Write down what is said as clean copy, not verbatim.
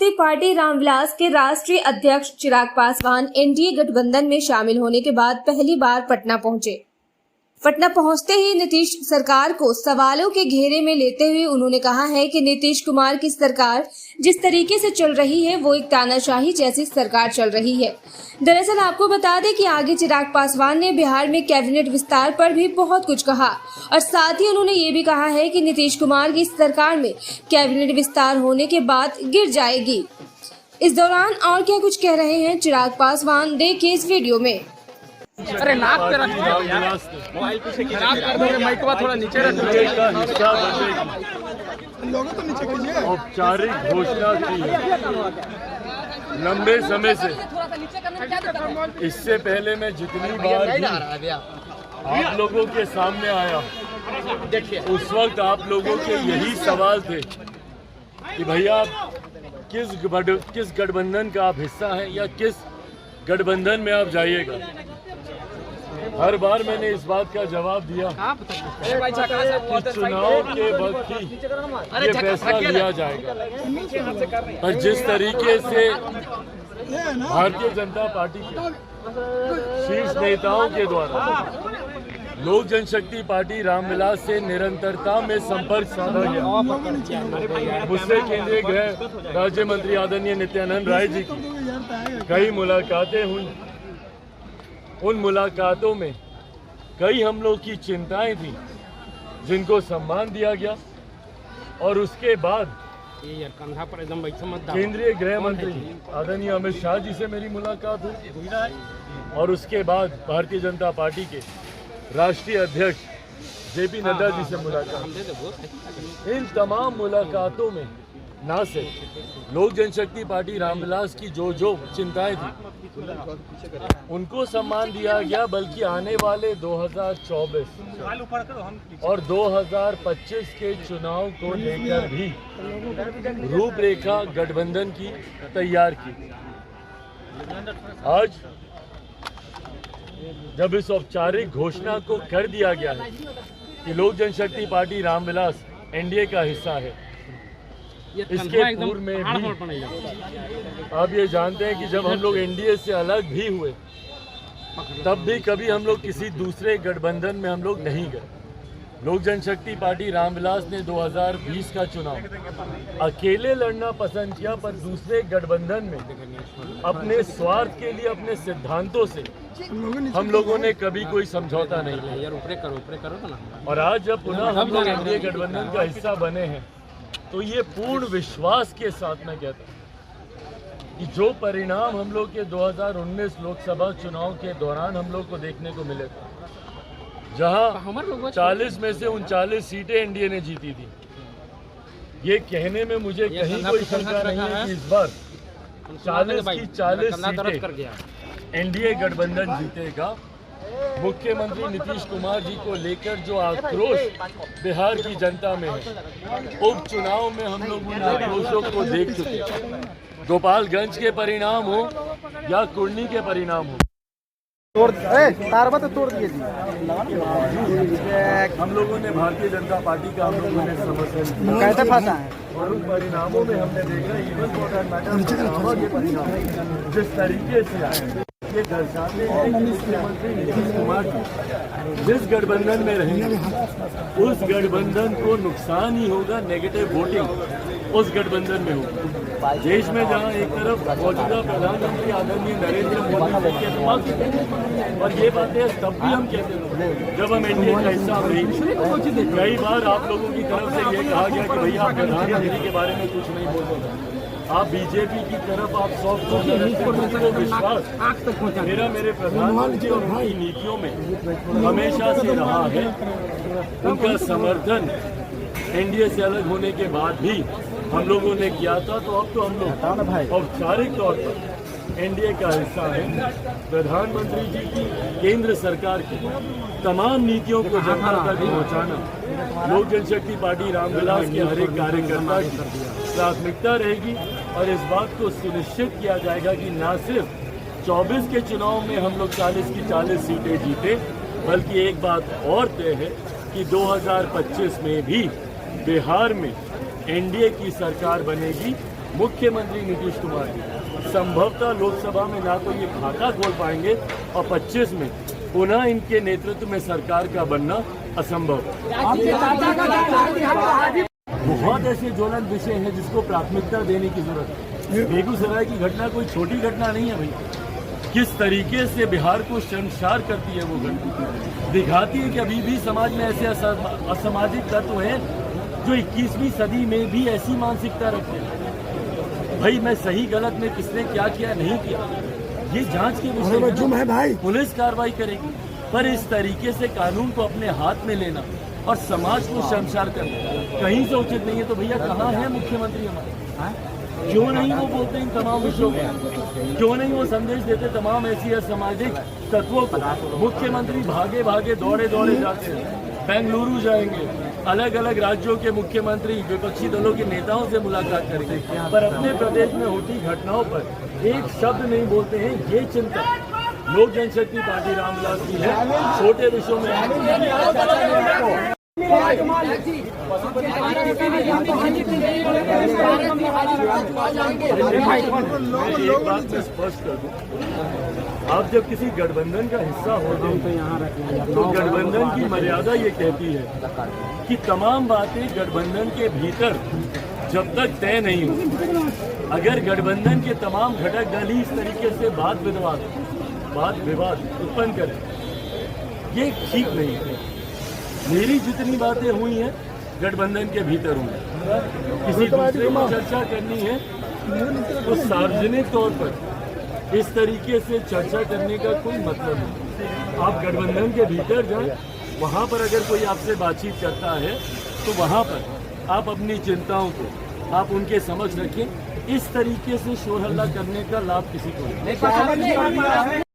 जनशक्ति party Ramvilas के राष्ट्रीय अध्यक्ष चिराग पासवान एनडीए गठबंधन में शामिल होने के बाद पहली बार पटना पहुंचे। पटना पहुंचते ही नीतीश सरकार को सवालों के घेरे में लेते हुए उन्होंने कहा है कि नीतीश कुमार की सरकार जिस तरीके से चल रही है वो एक तानाशाही जैसी सरकार चल रही है। दरअसल आपको बता दें कि आगे चिराग पासवान ने बिहार में कैबिनेट विस्तार पर भी बहुत कुछ कहा और साथ ही उन्होंने ये भी कहा है कि नीतीश कुमार की सरकार में कैबिनेट विस्तार होने के बाद गिर जाएगी। इस दौरान और क्या कुछ कह रहे हैं चिराग पासवान, देखिए इस वीडियो में। अरे नाक पे रख दो यार, मोबाइल पीछे खराब कर दोगे, माइकवा थोड़ा नीचे रख दो। लोगों तो नीचे कीजिए। औपचारिक घोषणा की लंबे समय से, इससे पहले मैं जितनी बार भी आप लोगों के सामने आया, उस वक्त आप लोगों के यही सवाल थे कि भैया किस गठबंधन का आप हिस्सा हैं या किस गठबंधन में आप जाइएगा। हर बार मैंने इस बात का जवाब दिया कि चुनाव के वक्त ही ये फैसला लिया जाएगा। और जिस तरीके से भारतीय जनता पार्टी के शीर्ष नेताओं के द्वारा लोक जनशक्ति पार्टी रामविलास से निरंतरता में संपर्क साधा गया, मुझसे केंद्रीय गृह राज्य मंत्री आदरणीय नित्यानंद राय जी की कई मुलाकातें हुई। उन मुलाकातों में कई हम लोग की चिंताएं थी जिनको सम्मान दिया गया और उसके बाद केंद्रीय गृह मंत्री आदरणीय अमित शाह जी से मेरी मुलाकात हुई और उसके बाद भारतीय जनता पार्टी के राष्ट्रीय अध्यक्ष जेपी नड्डा जी से मुलाकात। इन तमाम मुलाकातों में ना सिर्फ लोक जनशक्ति पार्टी रामविलास की जो चिंताएं थी उनको सम्मान दिया गया, बल्कि आने वाले 2024 और 2025 के चुनाव को लेकर भी रूपरेखा गठबंधन की तैयार की। आज जब इस औपचारिक घोषणा को कर दिया गया है कि लोक जनशक्ति पार्टी रामविलास एनडीए का हिस्सा है, इसके पूर्व में भी आप ये जानते हैं कि जब हम लोग एनडीए से अलग भी हुए तब भी कभी हम लोग किसी दूसरे गठबंधन में हम लोग नहीं गए। लोक जनशक्ति पार्टी रामविलास ने 2020 का चुनाव अकेले लड़ना पसंद किया, पर दूसरे गठबंधन में अपने स्वार्थ के लिए अपने सिद्धांतों से हम लोगों ने कभी कोई समझौता नहीं किया। और आज जब पुनः हम लोग एनडीए गठबंधन का हिस्सा बने हैं तो ये पूर्ण विश्वास के साथ मैं कहता हूँ कि जो परिणाम हम लोग के 2019 लोकसभा चुनाव के दौरान हम लोग को देखने को मिले थे, जहां 40 में से 39 सीटें एनडीए ने जीती थी, ये कहने में मुझे कहीं कोई शंका नहीं है कि इस बार 40 की 40 सीटें एनडीए गठबंधन जीतेगा। मुख्यमंत्री नीतीश कुमार जी को लेकर जो आक्रोश बिहार की जनता में है, उपचुनाव में हम लोग उन आक्रोशों को देख चुके हैं। गोपालगंज के परिणाम हो या कुर्नी के परिणाम हो, तोड़ दिए जी। हम लोगों ने भारतीय जनता पार्टी का हम लोगों ने समर्थन कैसे फंसा है और उन परिणामों में हमने देखा इवन के परिणाम जिस तरीके से आए, ये दर्शाते हैं कि मुख्यमंत्री नीतीश कुमार जी जिस गठबंधन में रहेंगे उस गठबंधन को नुकसान ही होगा, नेगेटिव वोटिंग उस गठबंधन में होगी। देश में जहां एक तरफ मौजूदा प्रधानमंत्री आदरणीय नरेंद्र मोदी जी के दिमाग और ये बातें तब भी हम कहते हैं जब हम एनडीए का हिस्सा रही। कई बार आप लोगों की तरफ से ये कहा गया कि भैया आप प्रधानमंत्री के बारे में कुछ नहीं बोल सकते, आप बीजेपी की तरफ आप सॉफ्ट विश्वास मेरे प्रधानमंत्री और उनकी नीतियों में हमेशा से रहा है। उनका समर्थन एनडीए से अलग होने के बाद भी हम लोगों ने किया था, तो अब तो हम लोग औपचारिक तौर पर एनडीए का हिस्सा है। प्रधानमंत्री जी की केंद्र सरकार की तमाम नीतियों को जनता तक पहुंचाना लोक जनशक्ति पार्टी रामविलास के हर एक कार्यकर्ता की प्राथमिकता रहेगी और इस बात को सुनिश्चित किया जाएगा कि न सिर्फ 24 के चुनाव में हम लोग 40 की 40 सीटें जीते, बल्कि एक बात और तय है कि 2025 में भी बिहार में एनडीए की सरकार बनेगी मुख्यमंत्री नीतीश कुमार जी संभवतः लोकसभा में ना तो ये खाता खोल पाएंगे और 25 में पुनः इनके नेतृत्व में सरकार का बनना असंभव है। बहुत ऐसे ज्वलंत विषय हैं जिसको प्राथमिकता देने की जरूरत है। बेगूसराय की घटना कोई छोटी घटना नहीं है भाई। किस तरीके से बिहार को शर्मसार करती है वो घटना, दिखाती है कि अभी भी समाज में ऐसे असामाजिक तत्व हैं जो 21वीं सदी में भी ऐसी मानसिकता रखते हैं। भाई मैं सही गलत में किसने क्या किया नहीं किया ये जांच के विषय में है भाई, पुलिस कार्रवाई करेगी। पर इस तरीके से कानून को अपने हाथ में लेना और समाज को शर्मसार करना कहीं से उचित नहीं है। तो भैया कहाँ है मुख्यमंत्री हमारे? क्यों नहीं वो बोलते इन तमाम विषयों में? क्यों नहीं वो संदेश देते तमाम ऐसी असामाजिक तत्वों को? मुख्यमंत्री भागे भागे दौड़े दौड़े जाते हैं, बेंगलुरु जाएंगे, अलग अलग राज्यों के मुख्यमंत्री विपक्षी दलों के नेताओं से मुलाकात करेंगे, पर अपने प्रदेश में होती घटनाओं पर एक शब्द नहीं बोलते हैं। ये चिंता लोक जनशक्ति पार्टी रामविलास की है। छोटे विषयों में एक बात मैं स्पष्ट कर दूं, आप जब किसी गठबंधन का हिस्सा होते हैं तो गठबंधन की मर्यादा ये कहती है कि तमाम बातें गठबंधन के भीतर जब तक तय नहीं हो, अगर गठबंधन के तमाम घटक दल ही इस तरीके से वाद विवाद उत्पन्न करें, ये ठीक नहीं है। मेरी जितनी बातें हुई हैं गठबंधन के भीतर हुई, किसी दूसरे में चर्चा करनी है तो सार्वजनिक तौर पर इस तरीके से चर्चा करने का कोई मतलब नहीं। आप गठबंधन के भीतर जाएं, वहाँ पर अगर कोई आपसे बातचीत करता है तो वहाँ पर आप अपनी चिंताओं को आप उनके समक्ष रखें। इस तरीके से शोर हल्ला करने का लाभ किसी को नहीं।